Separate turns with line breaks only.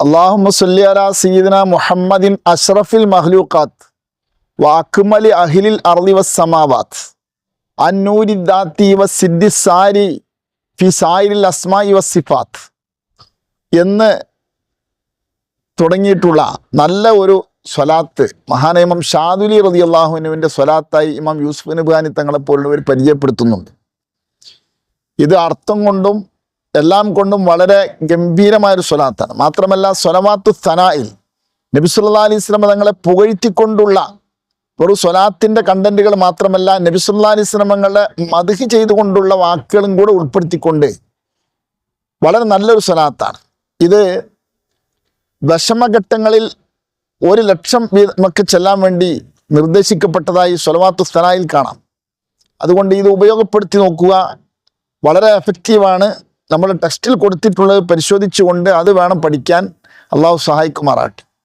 അല്ലാഹുമ്മ സ്വല്ലി അലാ സയ്യിദിന മുഹമ്മദിൻ അഷ്റഫിൽ മഖ്ലൂഖാത്ത് വഅക്മലി അഹ്ലിൽ അർളി വസ്സമാവാത്ത് അന്നൂരി ദാത്തി വസിദ്ദി സാരി ഫി സായിരിൽ അസ്മാഇ വസ്സിഫാത്ത് എന്ന് തുടങ്ങിയിട്ടുള്ള നല്ല ഒരു സ്വലാത്ത് മഹാനായ ഇമാം ഷാദുലി റളിയല്ലാഹു അൻഹുവിൻ്റെ സ്വലാത്തായി ഇമാം യൂസുഫ് നബ്ഹാനി തങ്ങളെപ്പോലുള്ളവർ പരിചയപ്പെടുത്തുന്നുണ്ട്. ഇത് അർത്ഥം കൊണ്ടും എല്ലാം കൊണ്ടും വളരെ ഗംഭീരമായൊരു സ്വലാത്താണ്. മാത്രമല്ല സ്വലവാത്തു സനായിൽ നബി സല്ലല്ലാഹു അലൈഹി വസല്ലം തങ്ങളെ പുകഴ്ത്തിക്കൊണ്ടുള്ള ഒരു സ്വലാത്തിൻ്റെ കണ്ടന്റുകൾ മാത്രമല്ല, നബി സല്ലല്ലാഹു അലൈഹി വസല്ലം തങ്ങളെ മദ്ഹ് ചെയ്തുകൊണ്ടുള്ള വാക്കുകളും കൂടെ ഉൾപ്പെടുത്തിക്കൊണ്ട് വളരെ നല്ലൊരു സ്വലാത്താണ് ഇത്. ദശമഘട്ടങ്ങളിൽ 1,00,000 നമുക്ക് ചെല്ലാൻ വേണ്ടി നിർദ്ദേശിക്കപ്പെട്ടതായി സ്വലവാത്തു സനായിൽ കാണാം. അതുകൊണ്ട് ഇത് ഉപയോഗപ്പെടുത്തി നോക്കുക, വളരെ എഫക്റ്റീവാണ്. നമ്മൾ ടെക്സ്റ്റിൽ കൊടുത്തിട്ടുള്ളത് പരിശോധിച്ചുകൊണ്ട് അത് വേണം പഠിക്കാൻ. അള്ളാഹു സഹായിക്കുമാറാട്ടെ.